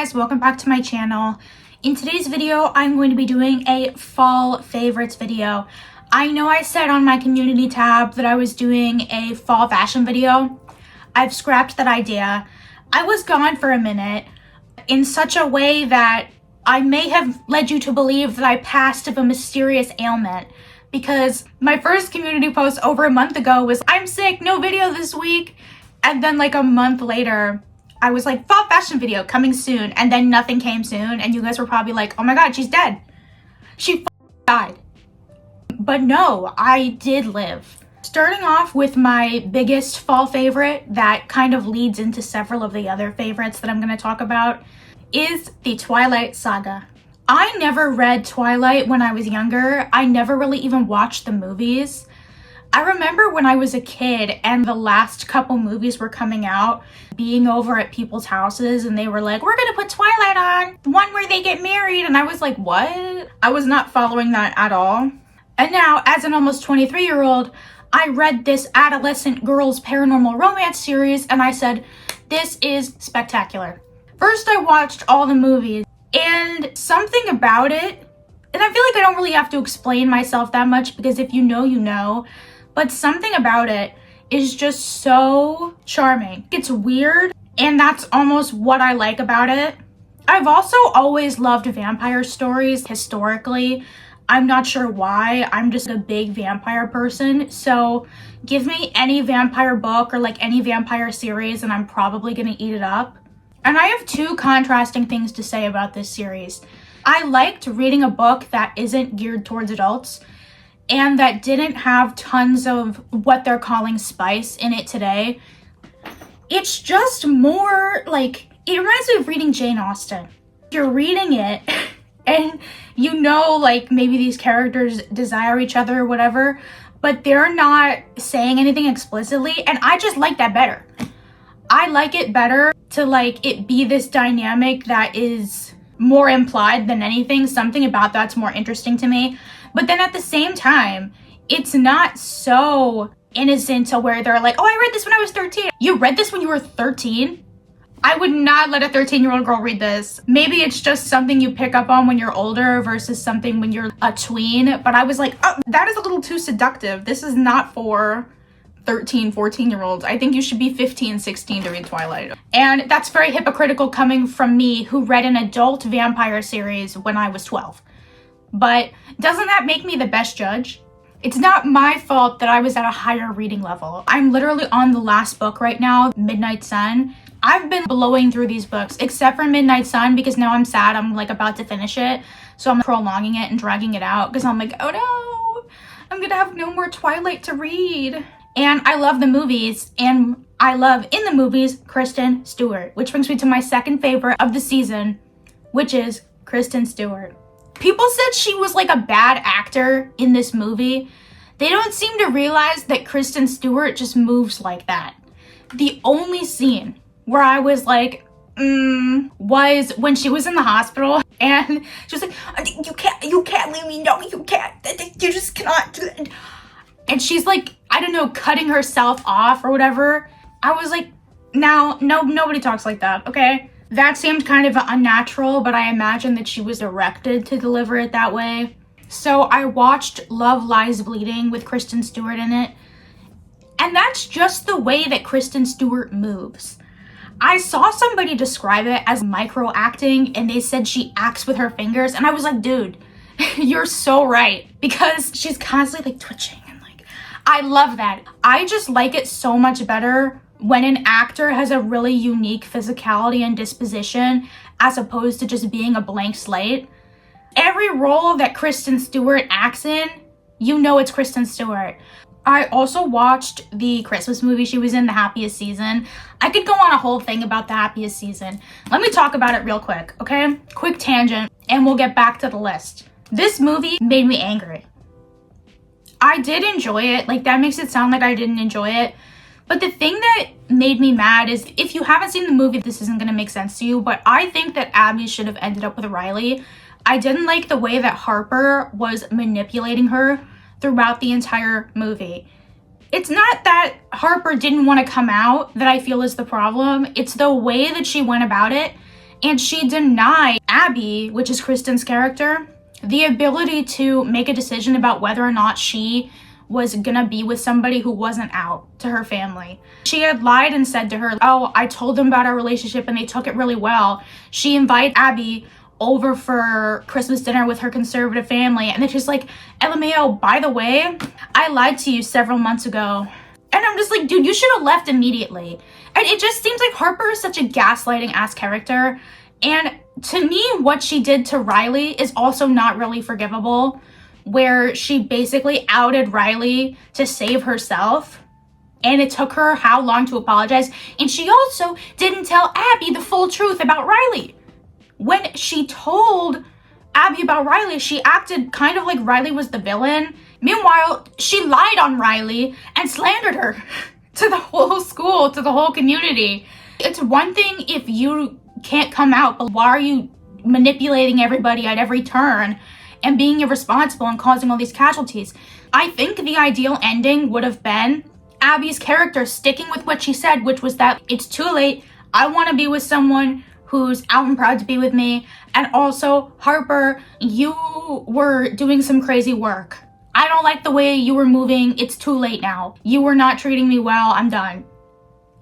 guys, welcome back to my channel. In today's video, I'm going to be doing a fall favorites video. I know I said on my community tab that I was doing a fall fashion video. I've scrapped that idea. I was gone for a minute in such a way that I may have led you to believe that I passed of a mysterious ailment, because my first community post over a month ago was, I'm sick, no video this week. And then like a month later, I was like, fall fashion video coming soon, and then nothing came soon, and you guys were probably like, oh my god, she's dead. She died. But no, I did live. Starting off with my biggest fall favorite that kind of leads into several of the other favorites that I'm going to talk about is the Twilight saga. I never read Twilight when I was younger. I never really even watched the movies. I remember when I was a kid and the last couple movies were coming out, being over at people's houses and they were like, we're gonna put Twilight on, the one where they get married, and I was like, what? I was not following that at all. And now, as an almost 23-year-old, I read this adolescent girls paranormal romance series and I said, this is spectacular. First, I watched all the movies, and something about it, and I feel like I don't really have to explain myself that much because if you know, you know. But something about it is just so charming. It's weird, and that's almost what I like about it. I've also always loved vampire stories historically. I'm not sure why. I'm just a big vampire person. So give me any vampire book or like any vampire series and I'm probably gonna eat it up. And I have two contrasting things to say about this series. I liked reading a book that isn't geared towards adults and that didn't have tons of what they're calling spice in it today. It's just more like, it reminds me of reading Jane Austen. You're reading it and you know, like maybe these characters desire each other or whatever, but they're not saying anything explicitly, and I just like that better. I like it better to like it be this dynamic that is more implied than anything. Something about that's more interesting to me. But then at the same time, it's not so innocent to where they're like, oh, I read this when I was 13. You read this when you were 13? I would not let a 13-year-old girl read this. Maybe it's just something you pick up on when you're older versus something when you're a tween. But I was like, oh, that is a little too seductive. This is not for 13, 14-year-olds. I think you should be 15, 16 to read Twilight. And that's very hypocritical coming from me who read an adult vampire series when I was 12. But doesn't that make me the best judge? It's not my fault that I was at a higher reading level. I'm literally on the last book right now, Midnight Sun. I've been blowing through these books, except for Midnight Sun, because now I'm sad. I'm like about to finish it. So I'm prolonging it and dragging it out because I'm like, oh no, I'm gonna have no more Twilight to read. And I love the movies, and I love in the movies Kristen Stewart, which brings me to my second favorite of the season, which is Kristen Stewart. People said she was like a bad actor in this movie. They don't seem to realize that Kristen Stewart just moves like that. The only scene where I was like, was when she was in the hospital and she was like, you can't leave me, no, you can't, you just cannot do that. And she's like, I don't know, cutting herself off or whatever. I was like, now, no, nobody talks like that, okay? That seemed kind of unnatural, but I imagine that she was directed to deliver it that way. So I watched Love Lies Bleeding with Kristen Stewart in it. And that's just the way that Kristen Stewart moves. I saw somebody describe it as micro acting, and they said she acts with her fingers. And I was like, dude, you're so right. Because she's constantly like twitching and like, I love that. I just like it so much better when an actor has a really unique physicality and disposition as opposed to just being a blank slate. Every role that Kristen Stewart acts in, you know it's Kristen Stewart. I also watched the Christmas movie she was in, The Happiest Season. I could go on a whole thing about The Happiest Season. Let me talk about it real quick, okay? Quick tangent, and we'll get back to the list. This movie made me angry. I did enjoy it. Like, that makes it sound like I didn't enjoy it. But the thing that made me mad is, if you haven't seen the movie, this isn't going to make sense to you, but I think that Abby should have ended up with Riley. I didn't like the way that Harper was manipulating her throughout the entire movie. It's not that Harper didn't want to come out that I feel is the problem. It's the way that she went about it And she denied Abby, which is Kristen's character, the ability to make a decision about whether or not she was gonna be with somebody who wasn't out to her family. She had lied and said to her, oh, I told them about our relationship and they took it really well. She invited Abby over for Christmas dinner with her conservative family, and then she's like, LMAO, by the way, I lied to you several months ago. And I'm just like, dude, you should have left immediately. And it just seems like Harper is such a gaslighting ass character. And to me, what she did to Riley is also not really forgivable, where she basically outed Riley to save herself. And it took her how long to apologize. And she also didn't tell Abby the full truth about Riley. When she told Abby about Riley, she acted kind of like Riley was the villain. Meanwhile, she lied on Riley and slandered her to the whole school, to the whole community. It's one thing if you can't come out, but why are you manipulating everybody at every turn and being irresponsible and causing all these casualties? I think the ideal ending would have been Abby's character sticking with what she said, which was that it's too late. I want to be with someone who's out and proud to be with me. And also, Harper, you were doing some crazy work. I don't like the way you were moving. It's too late now. You were not treating me well. I'm done.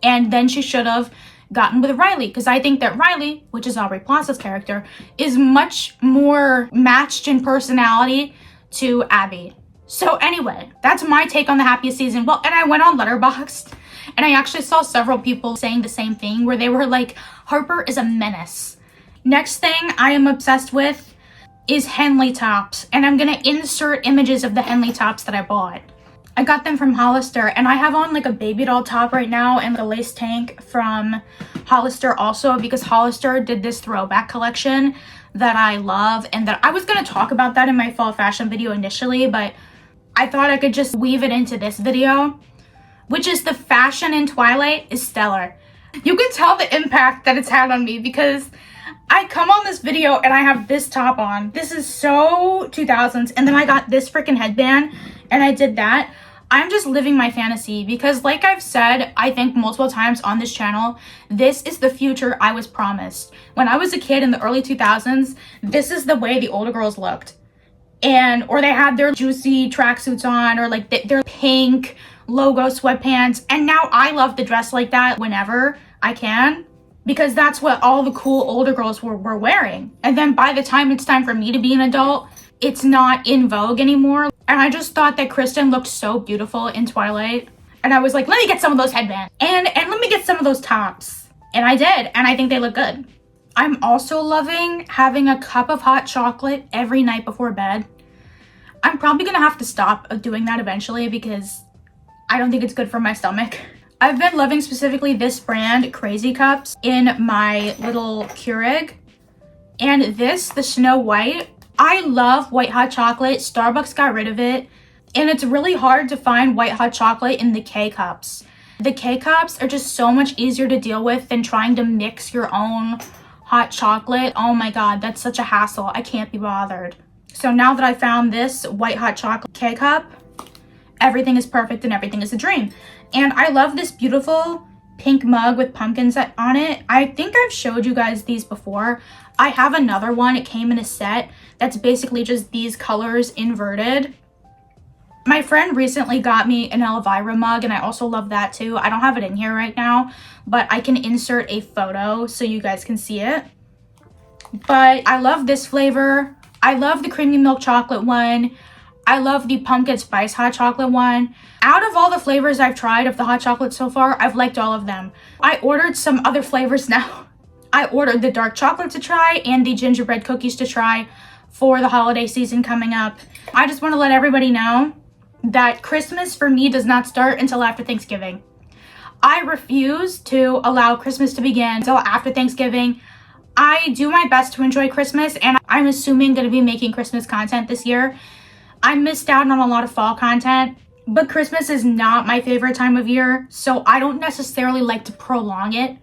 And then she should have gotten with Riley, because I think that Riley, which is Aubrey Plaza's character, is much more matched in personality to Abby. So anyway, that's my take on the happiest season. Well, and I went on Letterboxd, and I actually saw several people saying the same thing, where they were like, Harper is a menace. Next thing I am obsessed with is Henley tops, and I'm gonna insert images of the Henley tops that I bought. I got them from Hollister, and I have on like a baby doll top right now and a lace tank from Hollister also, because Hollister did this throwback collection that I love, and that I was gonna talk about that in my fall fashion video initially, but I thought I could just weave it into this video, which is the fashion in Twilight is stellar. You can tell the impact that it's had on me, because I come on this video and I have this top on. This is so 2000s, and then I got this freaking headband and I did that. I'm just living my fantasy, because like I've said, I think multiple times on this channel, this is the future I was promised. When I was a kid in the early 2000s, this is the way the older girls looked. Or they had their juicy tracksuits on, or like their pink logo sweatpants. And now I love to dress like that whenever I can, because that's what all the cool older girls were wearing. And then by the time it's time for me to be an adult, it's not in vogue anymore. And I just thought that Kristen looked so beautiful in Twilight. And I was like, let me get some of those headbands. And let me get some of those tops. And I did. And I think they look good. I'm also loving having a cup of hot chocolate every night before bed. I'm probably going to have to stop doing that eventually, because I don't think it's good for my stomach. I've been loving specifically this brand, Crazy Cups, in my little Keurig. And this, the Snow White, I love white hot chocolate. Starbucks got rid of it. And it's really hard to find white hot chocolate in the K-Cups. The K-Cups are just so much easier to deal with than trying to mix your own hot chocolate. Oh my God, that's such a hassle. I can't be bothered. So now that I found this white hot chocolate K-Cup, everything is perfect and everything is a dream. And I love this beautiful pink mug with pumpkins on it. I think I've showed you guys these before. I have another one. It came in a set that's basically just these colors inverted. My friend recently got me an Elvira mug, and I also love that too. I don't have it in here right now, but I can insert a photo so you guys can see it. But I love this flavor. I love the creamy milk chocolate one. I love the pumpkin spice hot chocolate one. Out of all the flavors I've tried of the hot chocolate so far, I've liked all of them. I ordered some other flavors now. I ordered the dark chocolate to try and the gingerbread cookies to try for the holiday season coming up. I just want to let everybody know that Christmas for me does not start until after Thanksgiving. I refuse to allow Christmas to begin until after Thanksgiving. I do my best to enjoy Christmas, and I'm assuming going to be making Christmas content this year. I missed out on a lot of fall content, but Christmas is not my favorite time of year, so I don't necessarily like to prolong it.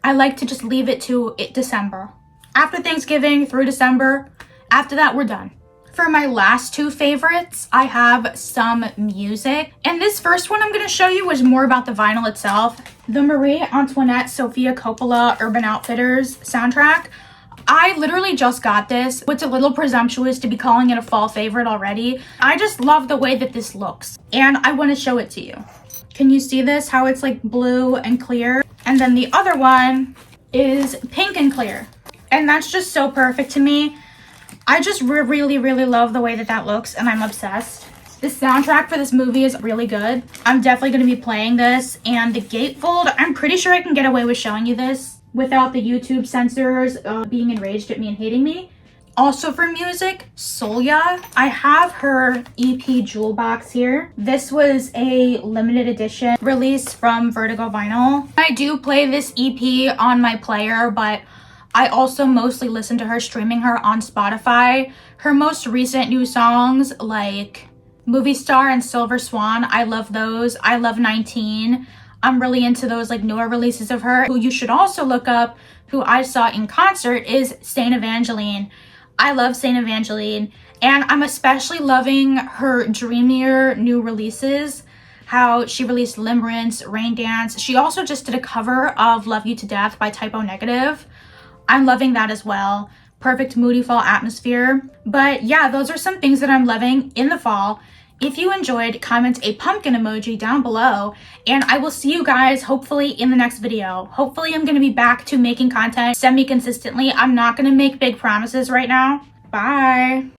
I like to just leave it to December. After Thanksgiving through December, after that we're done. For my last two favorites, I have some music. And this first one I'm going to show you is more about the vinyl itself. The Marie Antoinette Sofia Coppola Urban Outfitters soundtrack. I literally just got this. It's a little presumptuous to be calling it a fall favorite already. I just love the way that this looks. And I want to show it to you. Can you see this? How it's like blue and clear. And then the other one is pink and clear. And that's just so perfect to me. I just really love the way that that looks, and I'm obsessed. The soundtrack for this movie is really good. I'm definitely going to be playing this, and the gatefold, I'm pretty sure I can get away with showing you this without the YouTube censors being enraged at me and hating me. Also for music, Solia. I have her EP jewel box here. This was a limited edition release from Vertigo Vinyl. I do play this EP on my player, but I also mostly listen to her streaming her on Spotify. Her most recent new songs like Movie Star and Silver Swan, I love those. I love 19. I'm really into those like newer releases of her. Who you should also look up, who I saw in concert, is Saint Evangeline. I love Saint Evangeline, and I'm especially loving her dreamier new releases. How she released Limerence, Rain Dance. She also just did a cover of Love You to Death by Typo Negative. I'm loving that as well. Perfect moody fall atmosphere. But yeah, those are some things that I'm loving in the fall. If you enjoyed, comment a pumpkin emoji down below, and I will see you guys hopefully in the next video. Hopefully I'm going to be back to making content semi-consistently. I'm not going to make big promises right now. Bye.